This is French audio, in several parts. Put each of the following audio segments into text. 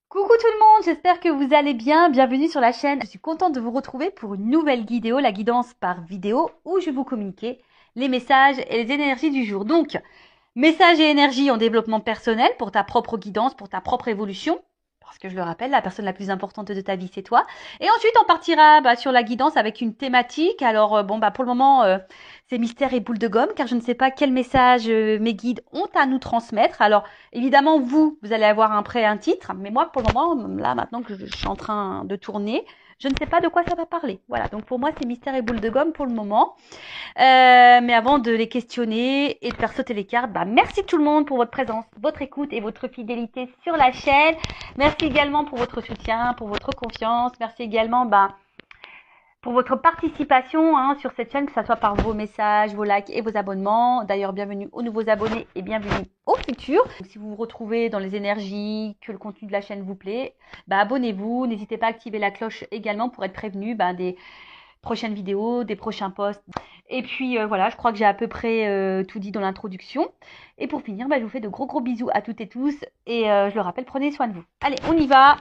Coucou tout le monde, j'espère que vous allez bien. Bienvenue sur la chaîne. Je suis contente de vous retrouver pour une nouvelle vidéo, la guidance par vidéo, où je vais vous communiquer les messages et les énergies du jour. Donc, messages et énergies en développement personnel pour ta propre guidance, pour ta propre évolution. Parce que je le rappelle, la personne la plus importante de ta vie, c'est toi. Et ensuite, on partira sur la guidance avec une thématique. Alors, pour le moment, c'est mystère et boule de gomme, car je ne sais pas quel message mes guides ont à nous transmettre. Alors, évidemment, vous allez avoir un titre. Mais moi, pour le moment, là, maintenant que je suis en train de tourner, je ne sais pas de quoi ça va parler. Voilà, donc pour moi, c'est mystère et boule de gomme pour le moment. Mais avant de les questionner et de faire sauter les cartes, merci tout le monde pour votre présence, votre écoute et votre fidélité sur la chaîne. Merci également pour votre soutien, pour votre confiance. Merci également pour votre participation sur cette chaîne, que ce soit par vos messages, vos likes et vos abonnements. D'ailleurs, bienvenue aux nouveaux abonnés et bienvenue aux futurs. Donc, si vous vous retrouvez dans les énergies, que le contenu de la chaîne vous plaît, abonnez-vous. N'hésitez pas à activer la cloche également pour être prévenu des prochaines vidéos, des prochains posts. Et puis voilà, je crois que j'ai à peu près tout dit dans l'introduction. Et pour finir, je vous fais de gros bisous à toutes et tous. Et je le rappelle, prenez soin de vous. Allez, on y va.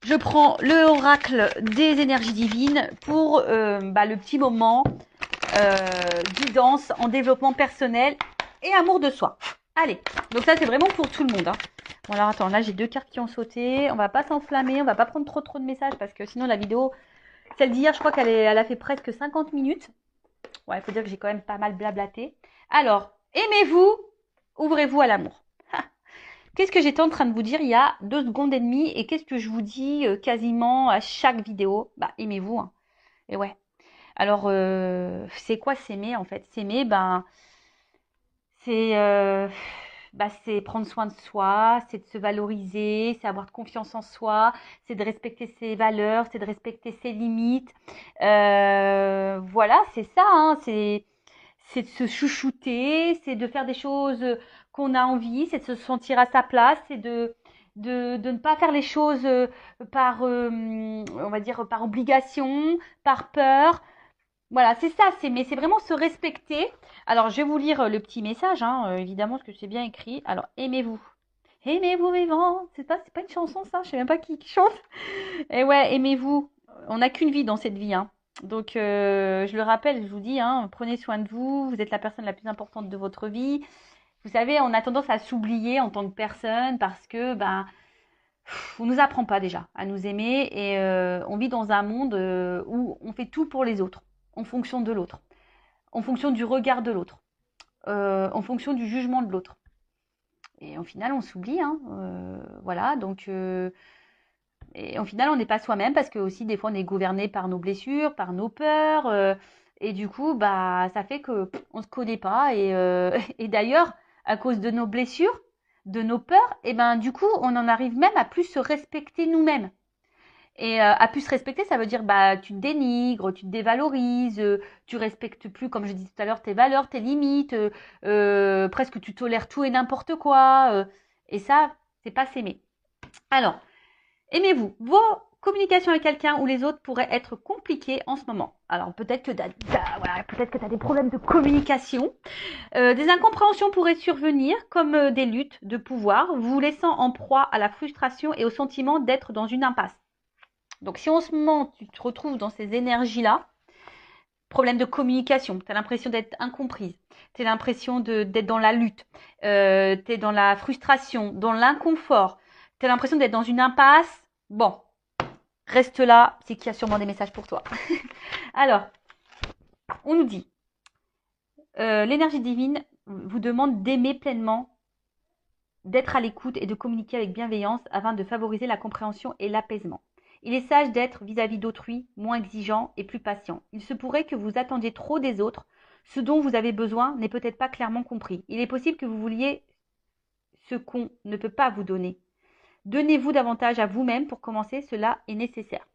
Je prends le oracle des énergies divines pour le petit moment guidance en développement personnel et amour de soi. Allez, donc ça c'est vraiment pour tout le monde. Bon alors attends, là j'ai deux cartes qui ont sauté. On va pas s'enflammer, on va pas prendre trop de messages parce que sinon la vidéo, celle d'hier, je crois elle a fait presque 50 minutes. Ouais, il faut dire que j'ai quand même pas mal blablaté. Alors, aimez-vous, ouvrez-vous à l'amour. Qu'est-ce que j'étais en train de vous dire il y a 2 secondes et demie et qu'est-ce que je vous dis quasiment à chaque vidéo? Aimez-vous. Hein. Et ouais. Alors, c'est quoi s'aimer en fait? S'aimer, c'est c'est prendre soin de soi, c'est de se valoriser, c'est avoir de confiance en soi, c'est de respecter ses valeurs, c'est de respecter ses limites. Voilà, c'est ça, hein, c'est de se chouchouter, c'est de faire des choses qu'on a envie, c'est de se sentir à sa place, c'est de ne pas faire les choses par, on va dire, par obligation, par peur. Voilà, c'est ça, mais c'est vraiment se respecter. Alors, je vais vous lire le petit message, évidemment, parce que c'est bien écrit. Alors, aimez-vous. Aimez-vous vivant. C'est pas une chanson, ça. Je sais même pas qui chante. Et ouais, aimez-vous. On n'a qu'une vie dans cette vie, hein. Donc, je le rappelle, je vous dis, prenez soin de vous. Vous êtes la personne la plus importante de votre vie. Vous savez, on a tendance à s'oublier en tant que personne parce que, on nous apprend pas déjà à nous aimer et on vit dans un monde où on fait tout pour les autres, en fonction de l'autre, en fonction du regard de l'autre, en fonction du jugement de l'autre. Et au final, on s'oublie, voilà. Donc, et au final, on n'est pas soi-même parce que aussi des fois, on est gouverné par nos blessures, par nos peurs, et du coup, ça fait que on se connaît pas. Et, et d'ailleurs, à cause de nos blessures, de nos peurs, et du coup, on en arrive même à plus se respecter nous-mêmes. Et à plus se respecter, ça veut dire tu te dénigres, tu te dévalorises, tu respectes plus, comme je disais tout à l'heure, tes valeurs, tes limites, presque tu tolères tout et n'importe quoi. Et ça, c'est pas s'aimer. Alors, aimez-vous. Vos communications avec quelqu'un ou les autres pourraient être compliquées en ce moment. Alors peut-être que tu as des problèmes de communication. Des incompréhensions pourraient survenir comme des luttes de pouvoir, vous laissant en proie à la frustration et au sentiment d'être dans une impasse. Donc si en ce moment tu te retrouves dans ces énergies-là, problème de communication, tu as l'impression d'être incomprise, tu as l'impression d'être dans la lutte, tu es dans la frustration, dans l'inconfort, tu as l'impression d'être dans une impasse, bon, reste là, c'est qu'il y a sûrement des messages pour toi. Alors, on nous dit, l'énergie divine vous demande d'aimer pleinement, d'être à l'écoute et de communiquer avec bienveillance afin de favoriser la compréhension et l'apaisement. Il est sage d'être vis-à-vis d'autrui moins exigeant et plus patient. Il se pourrait que vous attendiez trop des autres. Ce dont vous avez besoin n'est peut-être pas clairement compris. Il est possible que vous vouliez ce qu'on ne peut pas vous donner. Donnez-vous davantage à vous-même pour commencer, cela est nécessaire.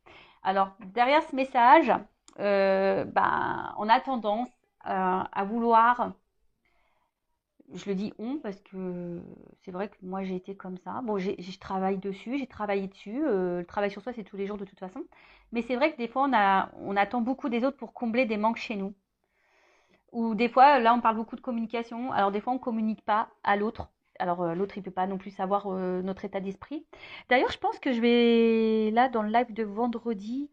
Alors, derrière ce message, on a tendance à vouloir, je le dis on parce que c'est vrai que moi j'ai été comme ça. Bon, je travaille dessus, j'ai travaillé dessus. Le travail sur soi, c'est tous les jours de toute façon. Mais c'est vrai que des fois, on attend beaucoup des autres pour combler des manques chez nous. Ou des fois, là, on parle beaucoup de communication. Alors des fois, on ne communique pas à l'autre Alors, l'autre, il peut pas non plus savoir notre état d'esprit. D'ailleurs, je pense que je vais, là, dans le live de vendredi,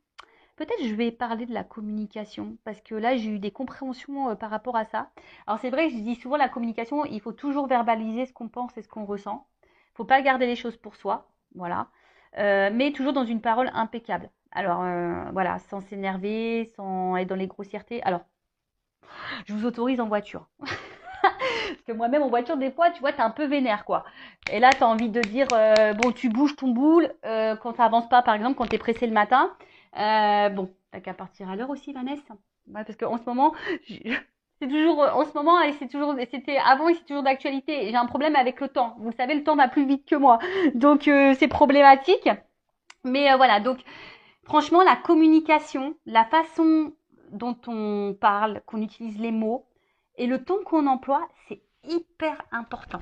peut-être je vais parler de la communication, parce que là, j'ai eu des compréhensions par rapport à ça. Alors, c'est vrai, je dis souvent la communication, il faut toujours verbaliser ce qu'on pense et ce qu'on ressent. Il faut pas garder les choses pour soi, voilà. Mais toujours dans une parole impeccable. Alors, voilà, sans s'énerver, sans être dans les grossièretés. Alors, je vous autorise en voiture. Parce que moi-même en voiture, des fois, tu vois, t'es un peu vénère, quoi. Et là, t'as envie de dire, bon, tu bouges ton boule quand ça avance pas, par exemple, quand t'es pressé le matin. Bon, t'as qu'à partir à l'heure aussi, Vanessa. Ouais, parce qu'en ce moment, c'est toujours, en ce moment, et c'est toujours, c'était avant et c'est toujours d'actualité. J'ai un problème avec le temps. Vous savez, le temps va plus vite que moi. Donc, c'est problématique. Mais voilà, donc, franchement, la communication, la façon dont on parle, qu'on utilise les mots et le ton qu'on emploie, c'est hyper important.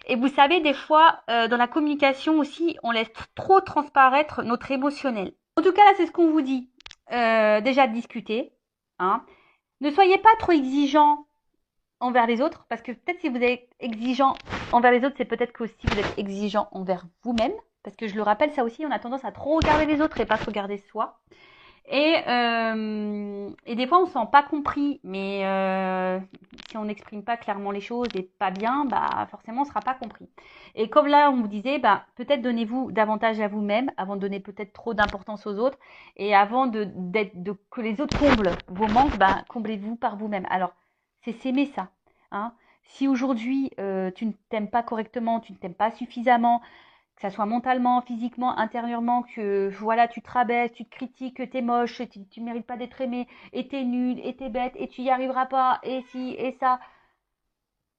Et vous savez, des fois, dans la communication aussi, on laisse trop transparaître notre émotionnel. En tout cas, là, c'est ce qu'on vous dit. Déjà, discuter. Hein. Ne soyez pas trop exigeant envers les autres, parce que peut-être si vous êtes exigeant envers les autres, c'est peut-être que aussi vous êtes exigeant envers vous-même. Parce que je le rappelle, ça aussi, on a tendance à trop regarder les autres et pas se regarder soi. Et des fois, on ne se sent pas compris, mais si on n'exprime pas clairement les choses et pas bien, bah forcément, on ne sera pas compris. Et comme là, on vous disait, bah, peut-être donnez-vous davantage à vous-même avant de donner peut-être trop d'importance aux autres. Et avant que les autres comblent vos manques, bah, comblez-vous par vous-même. Alors, c'est s'aimer ça. Hein. Si aujourd'hui, tu ne t'aimes pas correctement, tu ne t'aimes pas suffisamment, que ça soit mentalement, physiquement, intérieurement, que voilà, tu te rabaisses, tu te critiques, que t'es moche, tu mérites pas d'être aimé, et t'es nul, et t'es bête, et tu y arriveras pas, et si, et ça.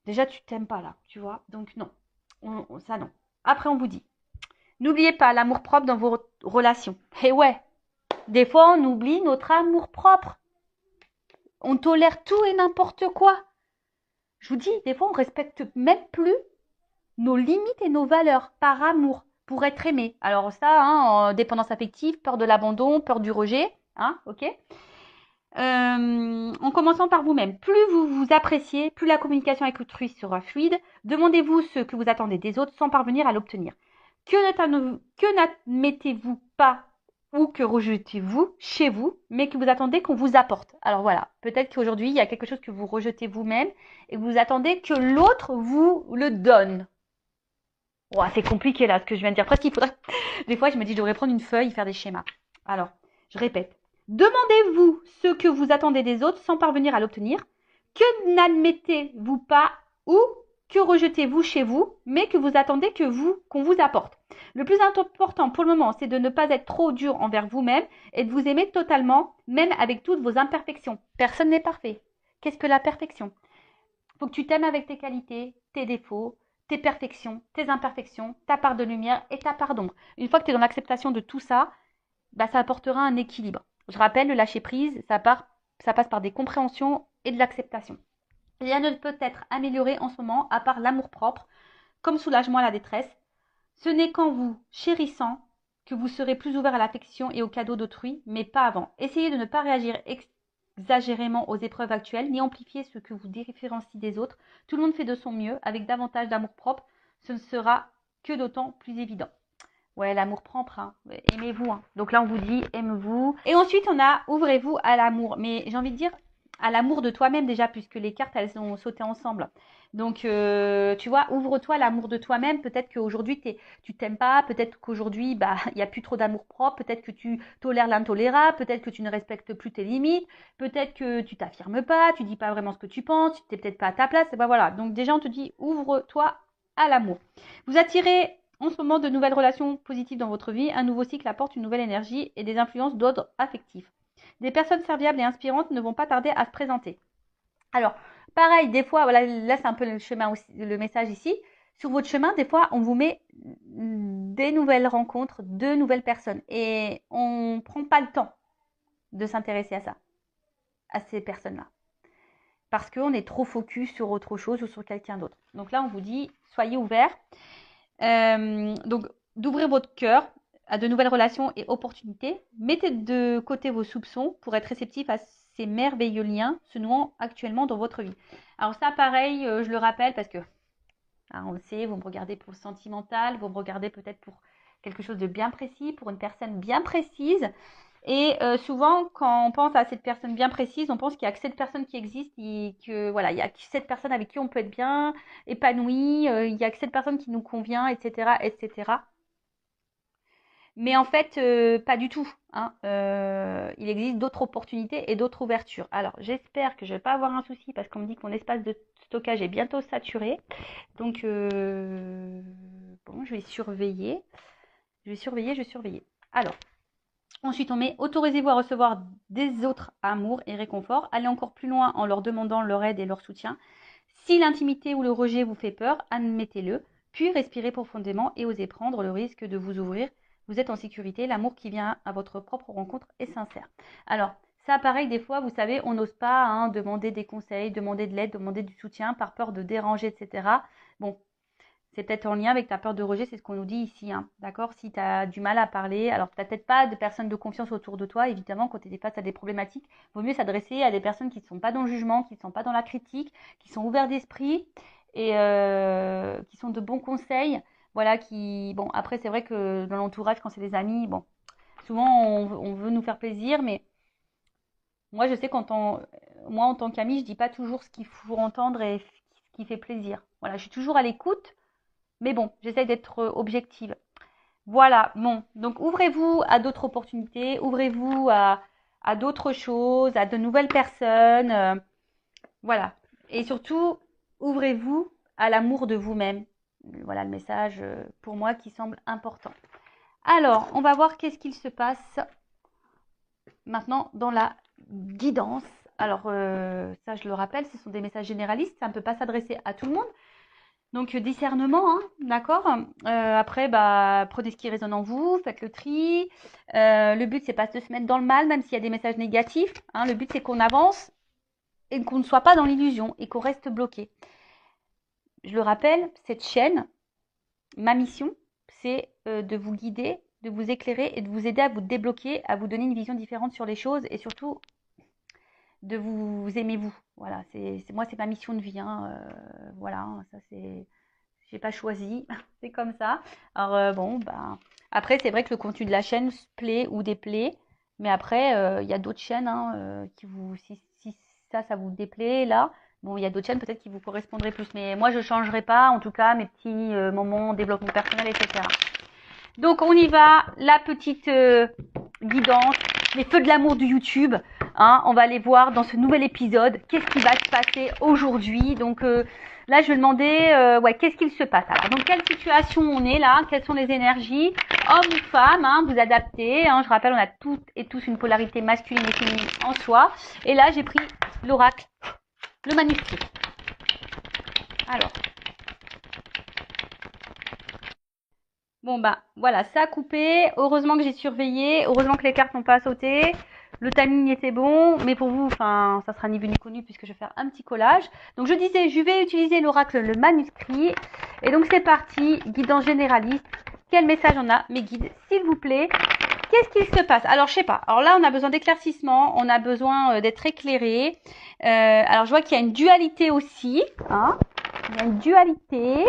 Déjà, tu t'aimes pas là, tu vois. Donc non, ça non. Après, on vous dit, n'oubliez pas l'amour propre dans vos relations. Et ouais, des fois, on oublie notre amour propre. On tolère tout et n'importe quoi. Je vous dis, des fois, on respecte même plus nos limites et nos valeurs par amour pour être aimé. Alors ça, hein, dépendance affective, peur de l'abandon, peur du rejet, hein, ok. En commençant par vous-même. Plus vous vous appréciez, plus la communication avec autrui sera fluide. Demandez-vous ce que vous attendez des autres sans parvenir à l'obtenir. Que n'admettez-vous pas ou que rejetez-vous chez vous, mais que vous attendez qu'on vous apporte. Alors voilà, peut-être qu'aujourd'hui, il y a quelque chose que vous rejetez vous-même et que vous attendez que l'autre vous le donne. Oh, c'est compliqué là ce que je viens de dire. Presque il faudrait. Des fois, je me dis, je devrais prendre une feuille et faire des schémas. Alors, je répète. Demandez-vous ce que vous attendez des autres sans parvenir à l'obtenir. Que n'admettez-vous pas ou que rejetez-vous chez vous, mais que vous attendez qu'on vous apporte. Le plus important pour le moment, c'est de ne pas être trop dur envers vous-même et de vous aimer totalement, même avec toutes vos imperfections. Personne n'est parfait. Qu'est-ce que la perfection? Il faut que tu t'aimes avec tes qualités, tes défauts, tes perfections, tes imperfections, ta part de lumière et ta part d'ombre. Une fois que tu es dans l'acceptation de tout ça, bah, ça apportera un équilibre. Je rappelle, le lâcher prise, ça passe par des compréhensions et de l'acceptation. Rien ne peut être amélioré en ce moment, à part l'amour-propre, comme soulagement à la détresse. Ce n'est qu'en vous chérissant que vous serez plus ouvert à l'affection et aux cadeaux d'autrui, mais pas avant. Essayez de ne pas réagir exagérément aux épreuves actuelles, ni amplifier ce que vous différencie des autres. Tout le monde fait de son mieux, avec davantage d'amour-propre, ce ne sera que d'autant plus évident. Ouais, l'amour propre, hein. Aimez-vous. Hein. Donc là, on vous dit, aimez-vous. Et ensuite, on a, ouvrez-vous à l'amour. Mais j'ai envie de dire, à l'amour de toi-même déjà, puisque les cartes, elles ont sauté ensemble. Donc, tu vois, ouvre-toi à l'amour de toi-même. Peut-être qu'aujourd'hui, tu t'aimes pas. Peut-être qu'aujourd'hui, bah, il n'y a plus trop d'amour propre. Peut-être que tu tolères l'intolérable. Peut-être que tu ne respectes plus tes limites. Peut-être que tu t'affirmes pas. Tu dis pas vraiment ce que tu penses. Tu n'es peut-être pas à ta place. Et ben voilà. Donc déjà, on te dit, ouvre-toi à l'amour. Vous attirez en ce moment de nouvelles relations positives dans votre vie, un nouveau cycle apporte une nouvelle énergie et des influences d'ordre affectif. Des personnes serviables et inspirantes ne vont pas tarder à se présenter. Alors, pareil, des fois, voilà, là c'est un peu le chemin aussi, le message ici. Sur votre chemin, des fois, on vous met des nouvelles rencontres, de nouvelles personnes. Et on ne prend pas le temps de s'intéresser à ça, à ces personnes-là. Parce qu'on est trop focus sur autre chose ou sur quelqu'un d'autre. Donc là, on vous dit, soyez ouverts. Donc, d'ouvrir votre cœur à de nouvelles relations et opportunités. Mettez de côté vos soupçons pour être réceptif à ces merveilleux liens se nouant actuellement dans votre vie. Alors ça, pareil, je le rappelle parce que Hein, on le sait, vous me regardez pour le sentimental, vous me regardez peut-être pour quelque chose de bien précis, pour une personne bien précise. Et souvent, quand on pense à cette personne bien précise, on pense qu'il n'y a que cette personne qui existe et que voilà, il y a que cette personne avec qui on peut être bien épanoui, il n'y a que cette personne qui nous convient, etc., etc. Mais en fait, pas du tout. Hein. Il existe d'autres opportunités et d'autres ouvertures. Alors, j'espère que je ne vais pas avoir un souci parce qu'on me dit que mon espace de stockage est bientôt saturé. Donc, bon, je vais surveiller. Je vais surveiller. Alors, ensuite, on met autorisez-vous à recevoir des autres amours et réconfort. Allez encore plus loin en leur demandant leur aide et leur soutien. Si l'intimité ou le rejet vous fait peur, admettez-le. Puis respirez profondément et osez prendre le risque de vous ouvrir. Vous êtes en sécurité. L'amour qui vient à votre propre rencontre est sincère. Alors, ça, pareil, des fois, vous savez, on n'ose pas demander des conseils, demander de l'aide, demander du soutien par peur de déranger, etc. Bon, c'est peut-être en lien avec ta peur de rejet, c'est ce qu'on nous dit ici, hein, d'accord? Si tu as du mal à parler, alors tu n'as peut-être pas de personnes de confiance autour de toi, évidemment, quand tu es face à des problématiques, il vaut mieux s'adresser à des personnes qui ne sont pas dans le jugement, qui ne sont pas dans la critique, qui sont ouverts d'esprit et qui sont de bons conseils. Voilà, bon, après, c'est vrai que dans l'entourage, quand c'est des amis, bon, souvent on veut nous faire plaisir, mais moi, je sais moi, en tant qu'amie, je dis pas toujours ce qu'il faut entendre et ce qui fait plaisir. Voilà, je suis toujours à l'écoute. Mais bon, j'essaye d'être objective. Voilà, bon. Donc, ouvrez-vous à d'autres opportunités, ouvrez-vous à d'autres choses, à de nouvelles personnes. Voilà. Et surtout, ouvrez-vous à l'amour de vous-même. Voilà le message pour moi qui semble important. Alors, on va voir qu'est-ce qu'il se passe maintenant dans la guidance. Alors, ça, je le rappelle, ce sont des messages généralistes. Ça ne peut pas s'adresser à tout le monde. Donc, discernement, hein, d'accord. Après, prenez ce qui résonne en vous, faites le tri. Le but, c'est pas de se mettre dans le mal, même s'il y a des messages négatifs. Hein. Le but, c'est qu'on avance et qu'on ne soit pas dans l'illusion et qu'on reste bloqué. Je le rappelle, cette chaîne, ma mission, c'est de vous guider, de vous éclairer et de vous aider à vous débloquer, à vous donner une vision différente sur les choses et surtout de vous aimer vous. Voilà, moi, c'est ma mission de vie. Hein. Voilà, hein, ça c'est... J'ai pas choisi, c'est comme ça. Alors après c'est vrai que le contenu de la chaîne se plaît ou déplaît, mais après il y a d'autres chaînes qui vous, si ça vous déplaît là, bon il y a d'autres chaînes peut-être qui vous correspondraient plus, mais moi je changerai pas en tout cas mes petits moments développement personnel, etc. Donc on y va, la petite guidance, les feux de l'amour du YouTube. Hein, on va aller voir dans ce nouvel épisode qu'est-ce qui va se passer aujourd'hui. Donc là, je vais demander, qu'est-ce qu'il se passe. Alors, dans quelle situation on est là? Quelles sont les énergies? Homme ou femme, hein, vous adaptez. Hein, je rappelle, on a toutes et tous une polarité masculine et féminine en soi. Et là, j'ai pris l'oracle, le manuscrit. Alors. Bon voilà, ça a coupé. Heureusement que j'ai surveillé. Heureusement que les cartes n'ont pas sauté. Le timing était bon, mais pour vous, ça sera ni vu ni connu puisque je vais faire un petit collage. Donc je disais, je vais utiliser l'oracle, le manuscrit. Et donc c'est parti, guidance généraliste. Quel message on a, mes guides, s'il vous plaît? Qu'est-ce qu'il se passe? Alors je sais pas. Alors là, on a besoin d'éclaircissement, on a besoin d'être éclairé. Alors je vois qu'il y a une dualité aussi. Hein, il y a une dualité.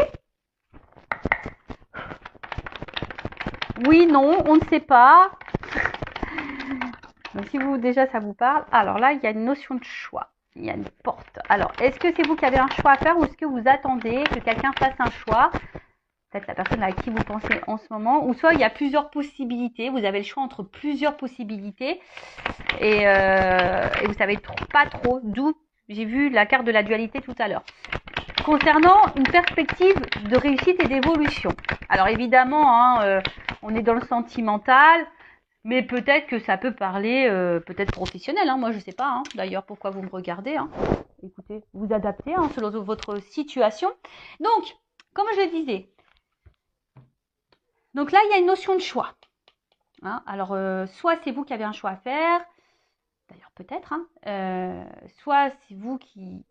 Oui, non, on ne sait pas. Donc si vous déjà ça vous parle, alors là il y a une notion de choix, il y a une porte. Alors est-ce que c'est vous qui avez un choix à faire ou est-ce que vous attendez que quelqu'un fasse un choix? Peut-être la personne à qui vous pensez en ce moment, ou soit il y a plusieurs possibilités, vous avez le choix entre plusieurs possibilités et vous savez pas trop d'où. J'ai vu la carte de la dualité tout à l'heure. Concernant une perspective de réussite et d'évolution. Alors évidemment, on est dans le sentimental, mais peut-être que ça peut parler, peut-être professionnel. Hein, moi, je sais pas. Hein, d'ailleurs, pourquoi vous me regardez. Hein. Écoutez, vous adaptez selon votre situation. Donc, comme je le disais, donc là, il y a une notion de choix. Hein, alors, soit c'est vous qui avez un choix à faire, d'ailleurs peut-être, soit c'est vous qui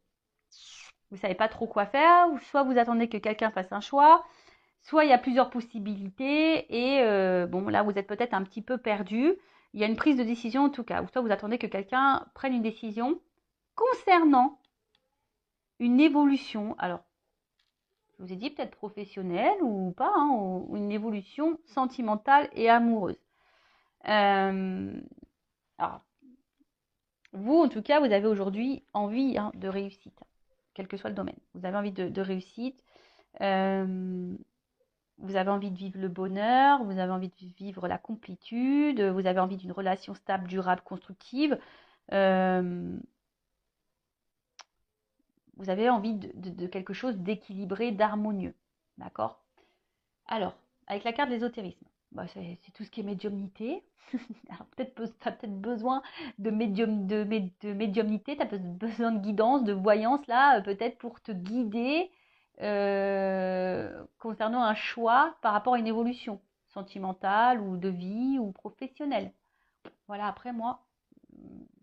vous savez pas trop quoi faire, ou soit vous attendez que quelqu'un fasse un choix, soit il y a plusieurs possibilités et là vous êtes peut-être un petit peu perdu. Il y a une prise de décision en tout cas, ou soit vous attendez que quelqu'un prenne une décision concernant une évolution. Alors, je vous ai dit peut-être professionnelle ou pas, hein, ou une évolution sentimentale et amoureuse. Alors, vous, en tout cas, vous avez aujourd'hui envie de réussite, quel que soit le domaine. Vous avez envie de réussite, vous avez envie de vivre le bonheur, vous avez envie de vivre la complétude, vous avez envie d'une relation stable, durable, constructive. Vous avez envie de quelque chose d'équilibré, d'harmonieux. D'accord? Alors, avec la carte de l'ésotérisme, c'est tout ce qui est médiumnité. Alors, tu as peut-être besoin de médiumnité, tu as besoin de guidance, de voyance, là, peut-être pour te guider concernant un choix par rapport à une évolution sentimentale ou de vie ou professionnelle. Voilà, après moi,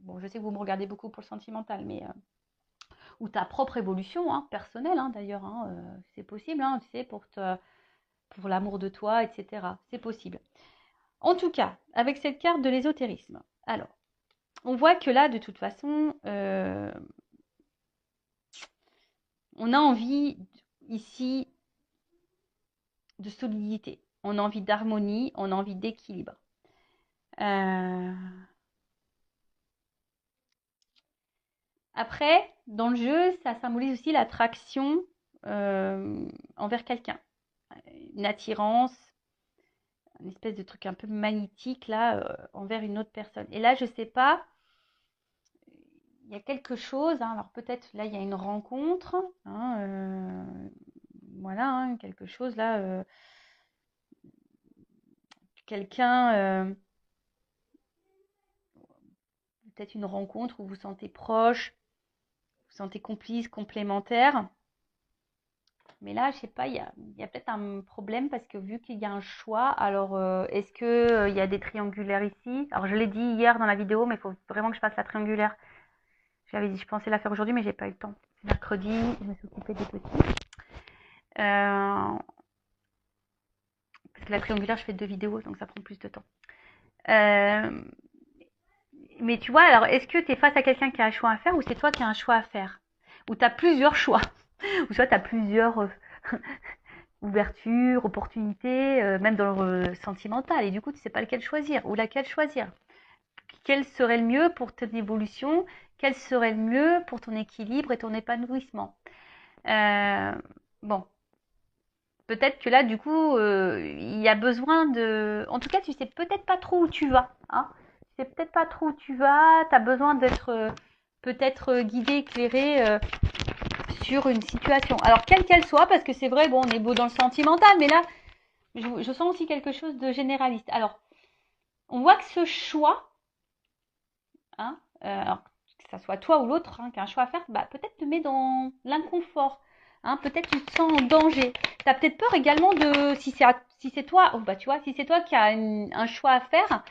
bon, je sais que vous me regardez beaucoup pour le sentimental, mais ou ta propre évolution personnelle d'ailleurs, c'est possible, tu sais, pour l'amour de toi, etc. C'est possible. En tout cas, avec cette carte de l'ésotérisme, alors, on voit que là, de toute façon, on a envie ici de solidité, on a envie d'harmonie, on a envie d'équilibre. Après, dans le jeu, ça symbolise aussi l'attraction envers quelqu'un, une attirance, une espèce de truc un peu magnétique là envers une autre personne. Et là, je sais pas, il y a quelque chose. Alors peut-être là, il y a une rencontre. Voilà, quelque chose là. Quelqu'un, peut-être une rencontre où vous vous sentez proche, vous vous sentez complice, complémentaire. Mais là, je sais pas, il y a peut-être un problème parce que vu qu'il y a un choix, alors est-ce que il y a des triangulaires ici? Alors je l'ai dit hier dans la vidéo, mais il faut vraiment que je fasse la triangulaire. J'avais dit, je pensais la faire aujourd'hui, mais j'ai pas eu le temps. C'est mercredi, je me suis occupée des petits. Parce que la triangulaire, je fais 2 vidéos, donc ça prend plus de temps. Mais tu vois, alors est-ce que tu es face à quelqu'un qui a un choix à faire ou c'est toi qui as un choix à faire? Ou tu as plusieurs choix? Ou soit tu as plusieurs ouvertures, opportunités, même dans le sentimental, et du coup tu sais pas lequel choisir ou laquelle choisir. Quel serait le mieux pour ton évolution? Quel serait le mieux pour ton équilibre et ton épanouissement? Bon, peut-être que là, du coup, il y a besoin de... En tout cas, tu sais peut-être pas trop où tu vas. Tu sais peut-être pas trop où tu vas. Tu as besoin d'être peut-être guidé, éclairé sur une situation. Alors, quelle qu'elle soit, parce que c'est vrai, bon, on est beau dans le sentimental, mais là, je sens aussi quelque chose de généraliste. Alors, on voit que ce choix, alors, que ça soit toi ou l'autre qui a un choix à faire, peut-être te met dans l'inconfort. Peut-être tu te sens en danger. Tu as peut-être peur également de, si c'est toi, tu vois, si c'est toi qui as un choix à faire,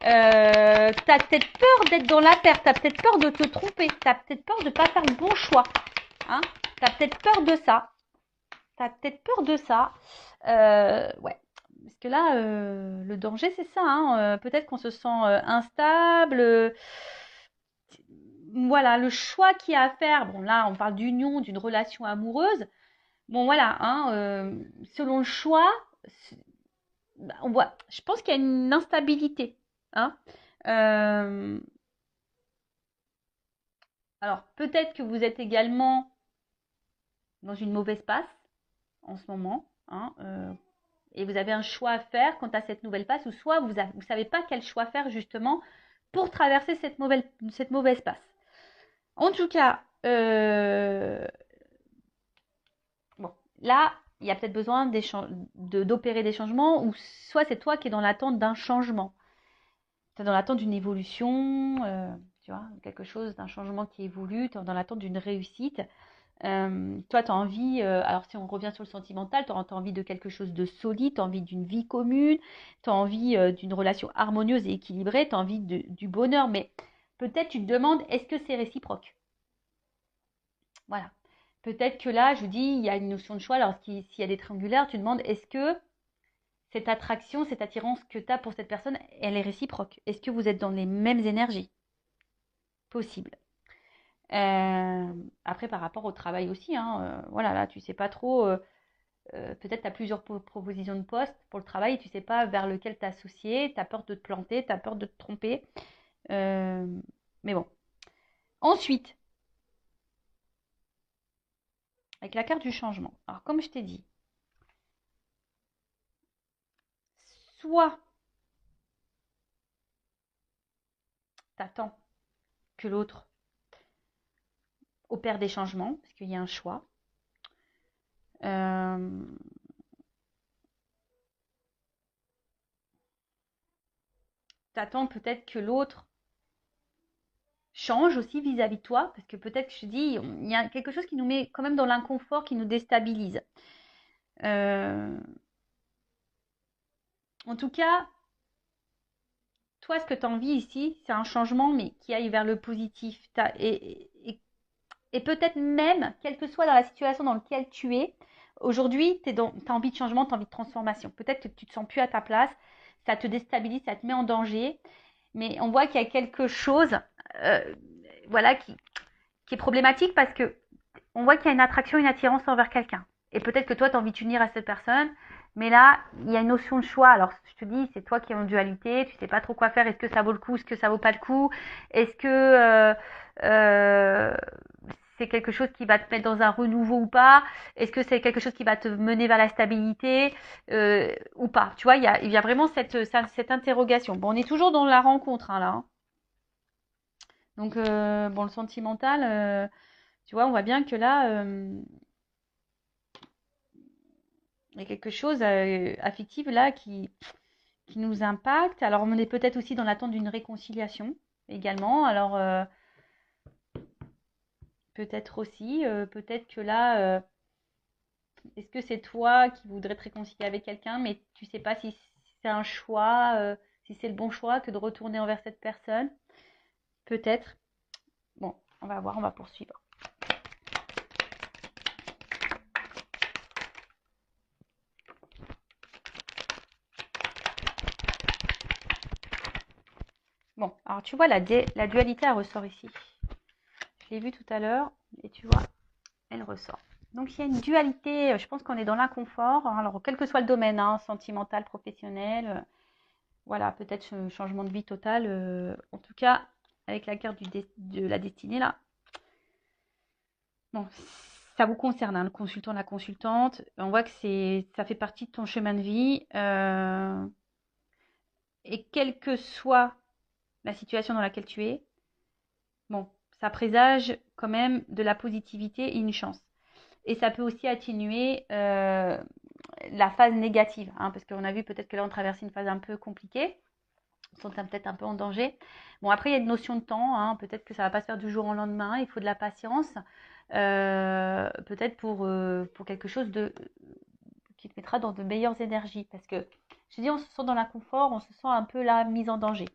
tu as peut-être peur d'être dans la perte, tu as peut-être peur de te tromper, tu as peut-être peur de ne pas faire le bon choix. Tu as peut-être peur de ça. Ouais. Parce que là, le danger, c'est ça. Peut-être qu'on se sent instable. Voilà, le choix qu'il y a à faire. Bon, là, on parle d'union, d'une relation amoureuse. Bon, voilà, selon le choix, on voit, je pense qu'il y a une instabilité. Alors, peut-être que vous êtes également dans une mauvaise passe en ce moment. Et vous avez un choix à faire quant à cette nouvelle passe, ou soit vous ne savez pas quel choix faire justement pour traverser cette mauvaise passe. En tout cas, bon, là, il y a peut-être besoin d'opérer des changements, ou soit c'est toi qui es dans l'attente d'un changement. Tu es dans l'attente d'une évolution, tu vois, quelque chose, d'un changement qui évolue, tu es dans l'attente d'une réussite. Toi, tu as envie, alors si on revient sur le sentimental, tu as envie de quelque chose de solide, tu as envie d'une vie commune, tu as envie d'une relation harmonieuse et équilibrée, tu as envie du bonheur, mais peut-être tu te demandes, est-ce que c'est réciproque? Voilà. Peut-être que là, je vous dis, il y a une notion de choix. Alors, s'il y a des triangulaires, tu te demandes, est-ce que cette attraction, cette attirance que tu as pour cette personne, elle est réciproque? Est-ce que vous êtes dans les mêmes énergies? Possible. Après, par rapport au travail aussi, voilà, là, tu sais pas trop peut-être tu as plusieurs propositions de poste pour le travail et tu ne sais pas vers lequel t'associer, tu as peur de te planter, tu as peur de te tromper. Mais bon. Ensuite, avec la carte du changement. Alors, comme je t'ai dit, soit tu attends que l'autre opère des changements, parce qu'il y a un choix. Tu attends peut-être que l'autre change aussi vis-à-vis de toi, parce que peut-être, je te dis, il y a quelque chose qui nous met quand même dans l'inconfort, qui nous déstabilise. En tout cas, toi, ce que tu as envie ici, c'est un changement, mais qui aille vers le positif. Et peut-être même, quelle que soit dans la situation dans laquelle tu es, aujourd'hui, tu as envie de changement, tu as envie de transformation. Peut-être que tu ne te sens plus à ta place, ça te déstabilise, ça te met en danger. Mais on voit qu'il y a quelque chose voilà, qui est problématique parce que on voit qu'il y a une attraction, une attirance envers quelqu'un. Et peut-être que toi, tu as envie de t'unir à cette personne. Mais là, il y a une notion de choix. Alors, je te dis, c'est toi qui es en dualité. Tu sais pas trop quoi faire. Est-ce que ça vaut le coup? Est-ce que ça vaut pas le coup? Est-ce que c'est quelque chose qui va te mettre dans un renouveau ou pas? Est-ce que c'est quelque chose qui va te mener vers la stabilité ou pas? Tu vois, il y a vraiment cette interrogation. Bon, on est toujours dans la rencontre hein, là. Hein. Donc, bon, le sentimental, tu vois, on voit bien que là, il y a quelque chose affectif là qui nous impacte. Alors, on est peut-être aussi dans l'attente d'une réconciliation également. Alors, peut-être aussi, peut-être que là, est-ce que c'est toi qui voudrais te réconcilier avec quelqu'un, mais tu sais pas si c'est un choix, si c'est le bon choix que de retourner envers cette personne? Peut-être. Bon, on va voir, on va poursuivre. Bon, alors tu vois, la dualité, elle ressort ici. Je l'ai vu tout à l'heure, et tu vois, elle ressort. Donc il y a une dualité, je pense qu'on est dans l'inconfort, hein, alors quel que soit le domaine, hein, sentimental, professionnel, voilà, peut-être changement de vie total, en tout cas, avec la carte de la destinée là, bon, ça vous concerne, hein, le consultant, la consultante, on voit que ça fait partie de ton chemin de vie, et quelle que soit la situation dans laquelle tu es, bon, ça présage quand même de la positivité et une chance. Et ça peut aussi atténuer la phase négative, hein, parce qu'on a vu peut-être que là on traverse une phase un peu compliquée, on se sent peut-être un peu en danger. Bon, après il y a une notion de temps, hein, peut-être que ça ne va pas se faire du jour au lendemain, il faut de la patience, peut-être pour quelque chose qui te mettra dans de meilleures énergies, parce que je dis on se sent dans l'inconfort, on se sent un peu là mise en danger.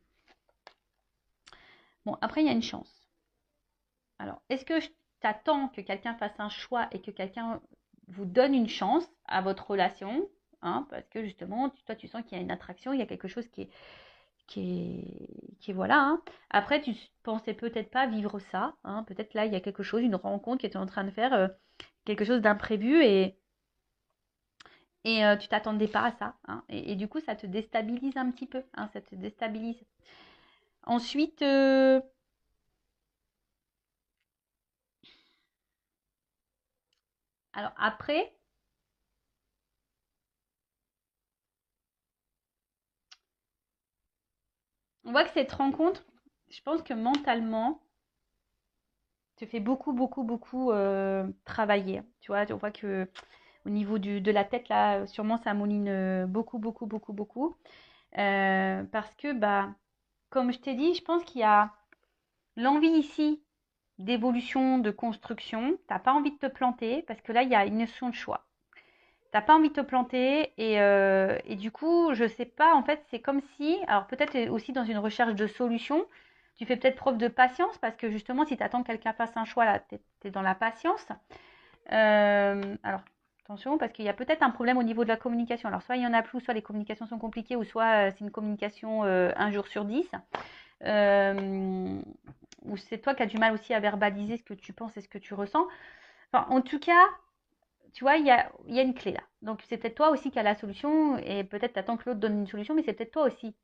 Bon, après il y a une chance. Alors, est-ce que t'attends que quelqu'un fasse un choix et que quelqu'un vous donne une chance à votre relation, hein, parce que justement, toi, tu sens qu'il y a une attraction, il y a quelque chose qui est voilà. Hein. Après, tu pensais peut-être pas vivre ça, hein, peut-être là, il y a quelque chose, une rencontre qui était en train de faire quelque chose d'imprévu et tu t'attendais pas à ça. Hein, et du coup, ça te déstabilise un petit peu, hein, ça te déstabilise. Ensuite, alors après, on voit que cette rencontre, je pense que mentalement, te fait beaucoup, beaucoup, beaucoup travailler. Tu vois, on voit que au niveau de la tête, là, sûrement, ça mouline beaucoup, beaucoup, beaucoup, beaucoup. Parce que, bah, comme je t'ai dit, je pense qu'il y a l'envie ici d'évolution, de construction. T'as pas envie de te planter parce que là, il y a une notion de choix. T'as pas envie de te planter et du coup, je sais pas, en fait, c'est comme si, alors peut-être aussi dans une recherche de solution, tu fais peut-être preuve de patience parce que justement, si tu attends que quelqu'un fasse un choix, là, tu es dans la patience. Alors, attention, parce qu'il y a peut-être un problème au niveau de la communication. Alors, soit il y en a plus, soit les communications sont compliquées, ou soit c'est une communication un jour sur 10. Ou c'est toi qui as du mal aussi à verbaliser ce que tu penses et ce que tu ressens. Enfin, en tout cas, tu vois, il y a une clé là. Donc, c'est peut-être toi aussi qui as la solution et peut-être tu attends que l'autre donne une solution, mais c'est peut-être toi aussi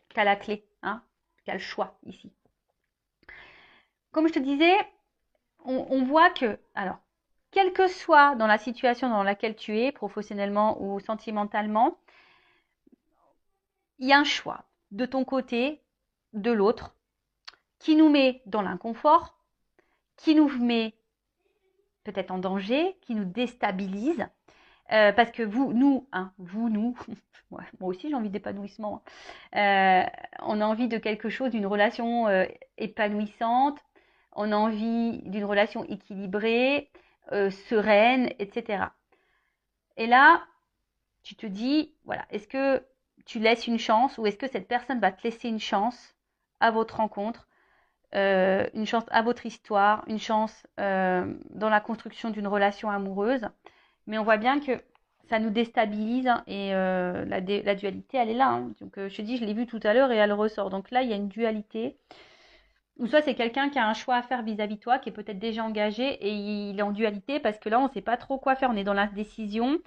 qui as la clé, hein, qui as le choix ici. Comme je te disais, on voit que, alors, quelle que soit dans la situation dans laquelle tu es, professionnellement ou sentimentalement, il y a un choix de ton côté, de l'autre, qui nous met dans l'inconfort, qui nous met peut-être en danger, qui nous déstabilise. Parce que nous, moi aussi j'ai envie d'épanouissement. On a envie de quelque chose, d'une relation épanouissante. On a envie d'une relation équilibrée, sereine, etc. Et là, tu te dis, voilà, est-ce que tu laisses une chance ou est-ce que cette personne va te laisser une chance à votre rencontre, une chance à votre histoire, une chance dans la construction d'une relation amoureuse. Mais on voit bien que ça nous déstabilise hein, et la dualité, elle est là. Hein. Donc je te dis, je l'ai vu tout à l'heure et elle ressort. Donc là, il y a une dualité. Ou soit c'est quelqu'un qui a un choix à faire vis-à-vis de toi, qui est peut-être déjà engagé et il est en dualité parce que là, on ne sait pas trop quoi faire. On est dans l'indécision.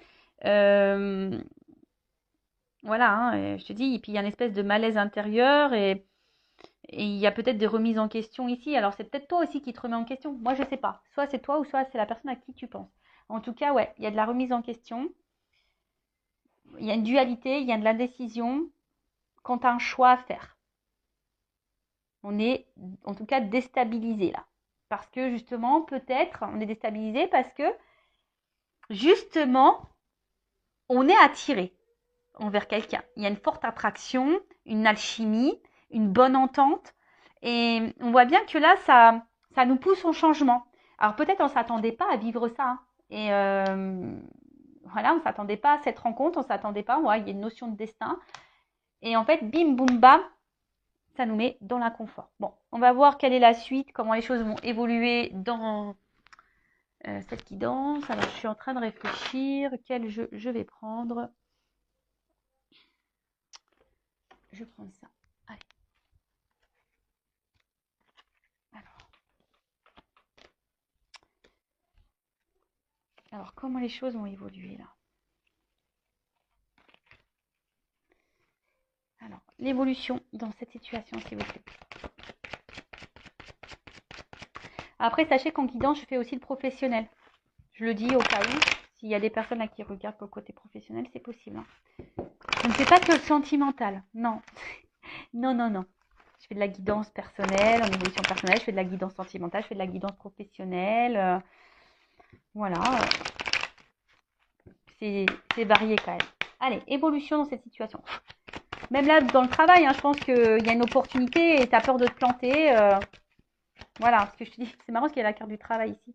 Voilà, hein, et je te dis, et puis il y a une espèce de malaise intérieur et il y a peut-être des remises en question ici. Alors c'est peut-être toi aussi qui te remets en question. Moi, je ne sais pas. Soit c'est toi ou soit c'est la personne à qui tu penses. En tout cas, ouais, il y a de la remise en question. Il y a une dualité, il y a de l'indécision quand tu as un choix à faire. On est en tout cas déstabilisé là. Parce que justement, peut-être, on est déstabilisé parce que justement, on est attiré envers quelqu'un. Il y a une forte attraction, une alchimie, une bonne entente. Et on voit bien que là, ça nous pousse au changement. Alors peut-être on ne s'attendait pas à vivre ça. Hein. Et voilà, on ne s'attendait pas à cette rencontre, on ne s'attendait pas. Ouais, il y a une notion de destin. Et en fait, bim, boum, bam, ça nous met dans l'inconfort. Bon, on va voir quelle est la suite, comment les choses vont évoluer dans cette guidance. Alors, je suis en train de réfléchir. Quel jeu je vais prendre? Je prends ça. Allez. Alors, comment les choses vont évoluer là? Alors, l'évolution dans cette situation, s'il vous plaît. Après, sachez qu'en guidance, je fais aussi le professionnel. Je le dis au cas où, s'il y a des personnes là qui regardent pour le côté professionnel, c'est possible. Hein. Je ne fais pas que le sentimental. Non. Non, non, non. Je fais de la guidance personnelle, en évolution personnelle, je fais de la guidance sentimentale, je fais de la guidance professionnelle. Voilà. C'est varié quand même. Allez, évolution dans cette situation. Même là, dans le travail, hein, je pense qu'il y a une opportunité et tu as peur de te planter. Voilà, ce que je te dis. C'est marrant parce qu'il y a la carte du travail ici.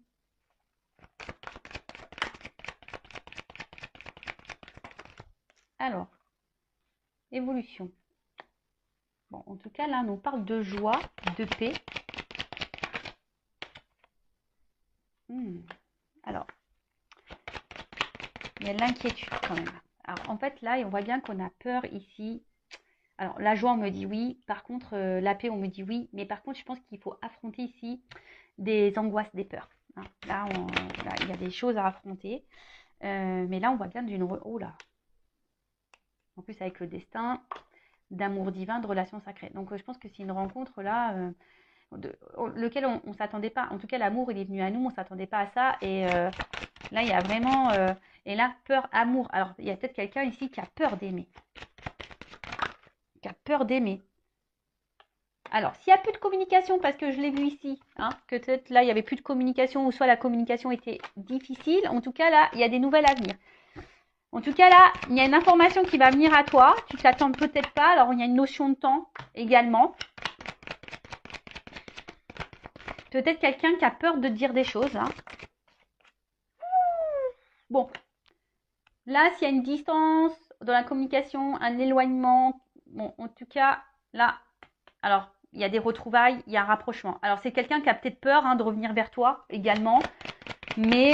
Alors, évolution. Bon, en tout cas, là, on nous parle de joie, de paix. Alors, il y a de l'inquiétude quand même. Alors, en fait, là, on voit bien qu'on a peur ici. Alors, la joie, on me dit oui. Par contre, la paix, on me dit oui. Mais par contre, je pense qu'il faut affronter ici des angoisses, des peurs. Hein. Là, il y a des choses à affronter. Mais là, on voit bien d'une... Oh là. En plus, avec le destin, d'amour divin, de relation sacrée. Donc, je pense que c'est une rencontre là... lequel on ne s'attendait pas. En tout cas, l'amour, il est venu à nous, on ne s'attendait pas à ça. Et là, il y a vraiment... et là, peur, amour. Alors, il y a peut-être quelqu'un ici qui a peur d'aimer. Qui a peur d'aimer. Alors, s'il n'y a plus de communication, parce que je l'ai vu ici, hein, que peut-être là, il n'y avait plus de communication, ou soit la communication était difficile. En tout cas, là, il y a des nouvelles à venir. En tout cas, là, il y a une information qui va venir à toi. Tu ne t'attends peut-être pas. Alors, il y a une notion de temps également. Peut-être quelqu'un qui a peur de dire des choses. Hein. Bon. Là, s'il y a une distance dans la communication, un éloignement, bon, en tout cas, là, alors, il y a des retrouvailles, il y a un rapprochement. Alors, c'est quelqu'un qui a peut-être peur hein, de revenir vers toi également. Mais,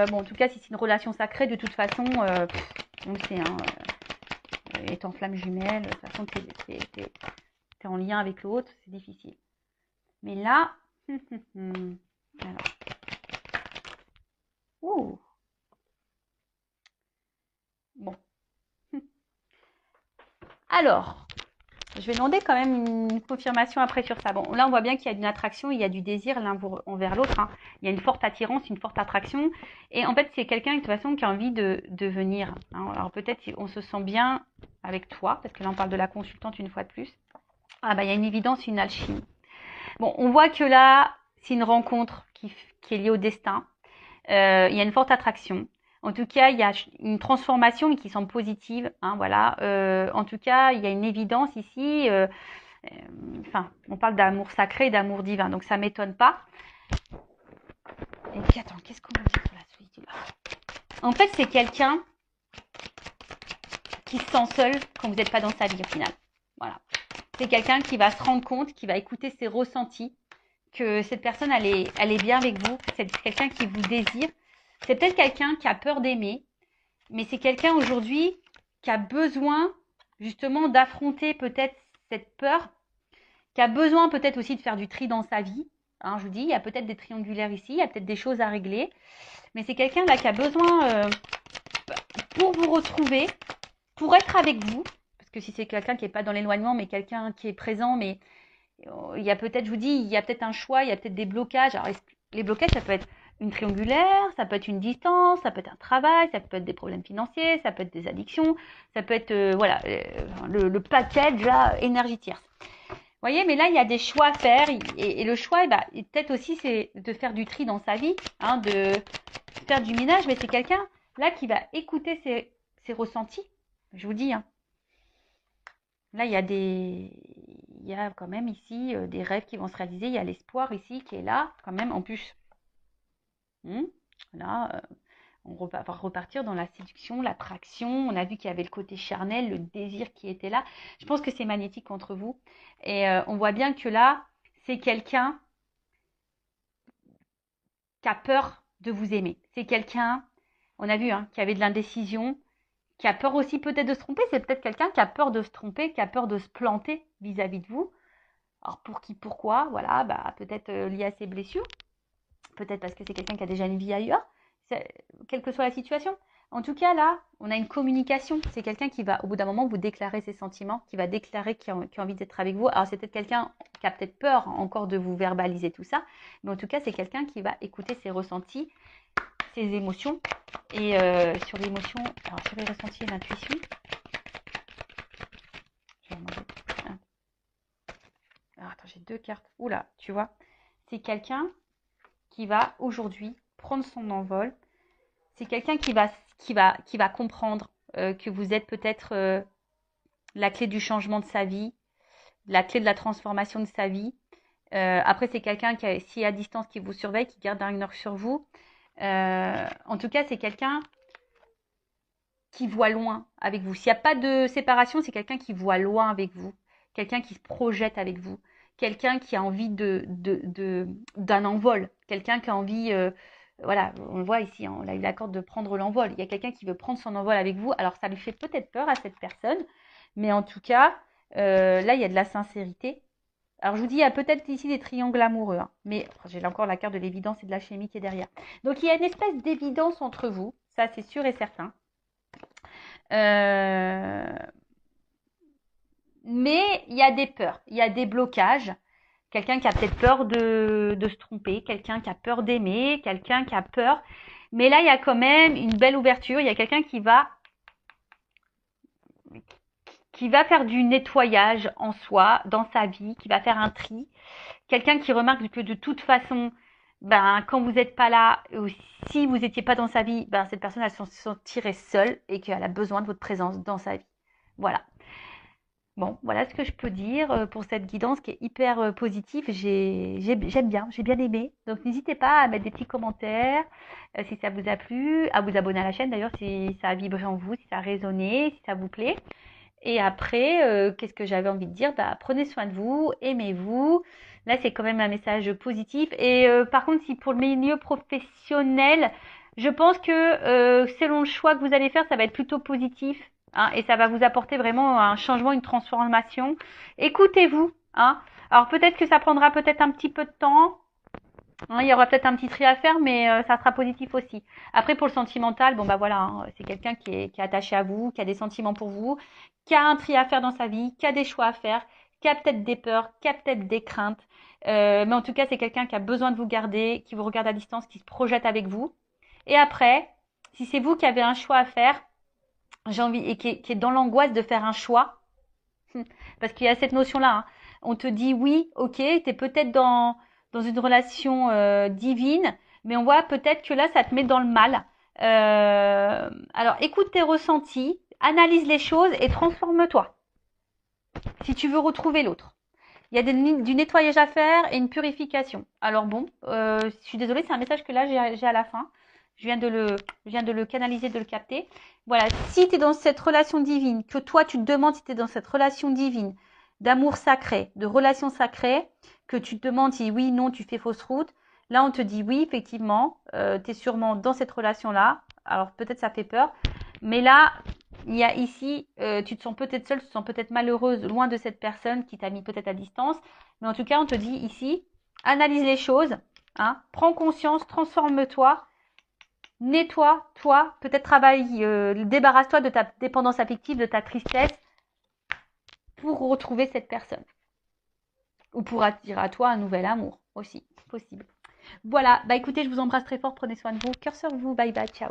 bon, en tout cas, si c'est une relation sacrée, de toute façon, on le sait, hein, étant flamme jumelle, de toute façon, t'es en lien avec l'autre, c'est difficile. Mais là, alors, Ouh, bon. Alors, je vais demander quand même une confirmation après sur ça. Bon, là, on voit bien qu'il y a une attraction, il y a du désir l'un envers l'autre, hein. Il y a une forte attirance, une forte attraction. Et en fait, c'est quelqu'un, de toute façon, qui a envie de venir, hein. Alors, peut-être on se sent bien avec toi, parce que là, on parle de la consultante une fois de plus. Ah, bah, il y a une évidence, une alchimie. Bon, on voit que là, c'est une rencontre qui est liée au destin. Il y a une forte attraction. En tout cas, il y a une transformation qui semble positive, hein, voilà. En tout cas, il y a une évidence ici. Enfin, on parle d'amour sacré, d'amour divin, donc ça m'étonne pas. Et puis attends, qu'est-ce qu'on va dire sur la solitude? En fait, c'est quelqu'un qui se sent seul quand vous n'êtes pas dans sa vie au final. Voilà. C'est quelqu'un qui va se rendre compte, qui va écouter ses ressentis, que cette personne, elle est bien avec vous. C'est quelqu'un qui vous désire. C'est peut-être quelqu'un qui a peur d'aimer, mais c'est quelqu'un aujourd'hui qui a besoin justement d'affronter peut-être cette peur, qui a besoin peut-être aussi de faire du tri dans sa vie. Hein, je vous dis, il y a peut-être des triangulaires ici, il y a peut-être des choses à régler, mais c'est quelqu'un là qui a besoin, pour vous retrouver, pour être avec vous, parce que si c'est quelqu'un qui n'est pas dans l'éloignement, mais quelqu'un qui est présent, mais il y a peut-être, je vous dis, il y a peut-être un choix, il y a peut-être des blocages. Alors, les blocages, ça peut être une triangulaire, ça peut être une distance, ça peut être un travail, ça peut être des problèmes financiers, ça peut être des addictions, ça peut être, voilà, le package là, énergie tierce. Vous voyez, mais là, il y a des choix à faire. Et le choix, peut-être aussi, c'est de faire du tri dans sa vie, hein, de faire du ménage. Mais c'est quelqu'un, là, qui va écouter ses ressentis. Je vous dis, hein. Là, il y a quand même ici des rêves qui vont se réaliser. Il y a l'espoir ici qui est là, quand même, en plus. Là, on va repartir dans la séduction, l'attraction. On a vu qu'il y avait le côté charnel, le désir qui était là. Je pense que c'est magnétique entre vous. Et on voit bien que là, c'est quelqu'un qui a peur de vous aimer. C'est quelqu'un, on a vu, hein, qui avait de l'indécision, qui a peur aussi peut-être de se tromper. C'est peut-être quelqu'un qui a peur de se tromper, qui a peur de se planter vis-à-vis de vous. Alors pour qui, pourquoi, voilà, bah, peut-être lié à ses blessures, peut-être parce que c'est quelqu'un qui a déjà une vie ailleurs, quelle que soit la situation. En tout cas, là, on a une communication. C'est quelqu'un qui va, au bout d'un moment, vous déclarer ses sentiments, qui va déclarer qu'il a envie d'être avec vous. Alors, c'est peut-être quelqu'un qui a peut-être peur encore de vous verbaliser tout ça, mais en tout cas, c'est quelqu'un qui va écouter ses ressentis, ses émotions. Et sur l'émotion, alors sur les ressentis et l'intuition, je vais demander. Alors, attends, j'ai deux cartes. Oula, tu vois, c'est quelqu'un qui va aujourd'hui prendre son envol. C'est quelqu'un qui va comprendre que vous êtes peut-être la clé du changement de sa vie, la clé de la transformation de sa vie. Après, c'est quelqu'un qui, si à distance, qui vous surveille, qui garde un œil sur vous. En tout cas, c'est quelqu'un qui voit loin avec vous. S'il n'y a pas de séparation, c'est quelqu'un qui voit loin avec vous, quelqu'un qui se projette avec vous, quelqu'un qui a envie d'un envol, quelqu'un qui a envie, voilà, on le voit ici, hein, on a eu l'accord de prendre l'envol. Il y a quelqu'un qui veut prendre son envol avec vous. Alors ça lui fait peut-être peur à cette personne, mais en tout cas, là, il y a de la sincérité. Alors je vous dis, il y a peut-être ici des triangles amoureux, hein, mais j'ai là encore la carte de l'évidence et de la chimie qui est derrière. Donc il y a une espèce d'évidence entre vous, ça c'est sûr et certain. Euh, mais il y a des peurs, il y a des blocages. Quelqu'un qui a peut-être peur de se tromper, quelqu'un qui a peur d'aimer, quelqu'un qui a peur. Mais là, il y a quand même une belle ouverture. Il y a quelqu'un qui va faire du nettoyage en soi, dans sa vie, qui va faire un tri. Quelqu'un qui remarque que de toute façon, ben, quand vous n'êtes pas là, ou si vous n'étiez pas dans sa vie, ben, cette personne, elle se sentirait seule et qu'elle a besoin de votre présence dans sa vie. Voilà. Bon, voilà ce que je peux dire pour cette guidance qui est hyper positive. J'aime bien, j'ai bien aimé. Donc n'hésitez pas à mettre des petits commentaires si ça vous a plu, à vous abonner à la chaîne d'ailleurs si ça a vibré en vous, si ça a résonné, si ça vous plaît. Et après, qu'est-ce que j'avais envie de dire? Bah, prenez soin de vous, aimez-vous. Là, c'est quand même un message positif. Et par contre, si pour le milieu professionnel, je pense que selon le choix que vous allez faire, ça va être plutôt positif. Hein, et ça va vous apporter vraiment un changement, une transformation. Écoutez-vous. Hein. Alors peut-être que ça prendra peut-être un petit peu de temps. Hein, il y aura peut-être un petit tri à faire, mais ça sera positif aussi. Après, pour le sentimental, bon bah voilà, hein, c'est quelqu'un qui est attaché à vous, qui a des sentiments pour vous, qui a un tri à faire dans sa vie, qui a des choix à faire, qui a peut-être des peurs, qui a peut-être des craintes. Mais en tout cas, c'est quelqu'un qui a besoin de vous garder, qui vous regarde à distance, qui se projette avec vous. Et après, si c'est vous qui avez un choix à faire, j'ai envie, et qui est dans l'angoisse de faire un choix, parce qu'il y a cette notion-là, hein. On te dit oui, ok, tu es peut-être dans une relation divine, mais on voit peut-être que là, ça te met dans le mal. Alors, écoute tes ressentis, analyse les choses et transforme-toi si tu veux retrouver l'autre. Il y a du nettoyage à faire et une purification. Alors bon, je suis désolée, c'est un message que là j'ai à la fin. Je viens de le canaliser, de le capter. Voilà, si tu es dans cette relation divine, que toi tu te demandes si tu es dans cette relation divine, d'amour sacré, de relation sacrée, que tu te demandes si oui, non, tu fais fausse route, là on te dit oui, effectivement, tu es sûrement dans cette relation-là. Alors peut-être ça fait peur, mais là, il y a ici, tu te sens peut-être seule, tu te sens peut-être malheureuse, loin de cette personne qui t'a mis peut-être à distance. Mais en tout cas, on te dit ici, analyse les choses, hein, prends conscience, transforme-toi, nettoie-toi, peut-être travaille, débarrasse-toi de ta dépendance affective, de ta tristesse pour retrouver cette personne. Ou pour attirer à toi un nouvel amour aussi, possible. Voilà, bah écoutez, je vous embrasse très fort, prenez soin de vous, cœur sur vous, bye bye, ciao.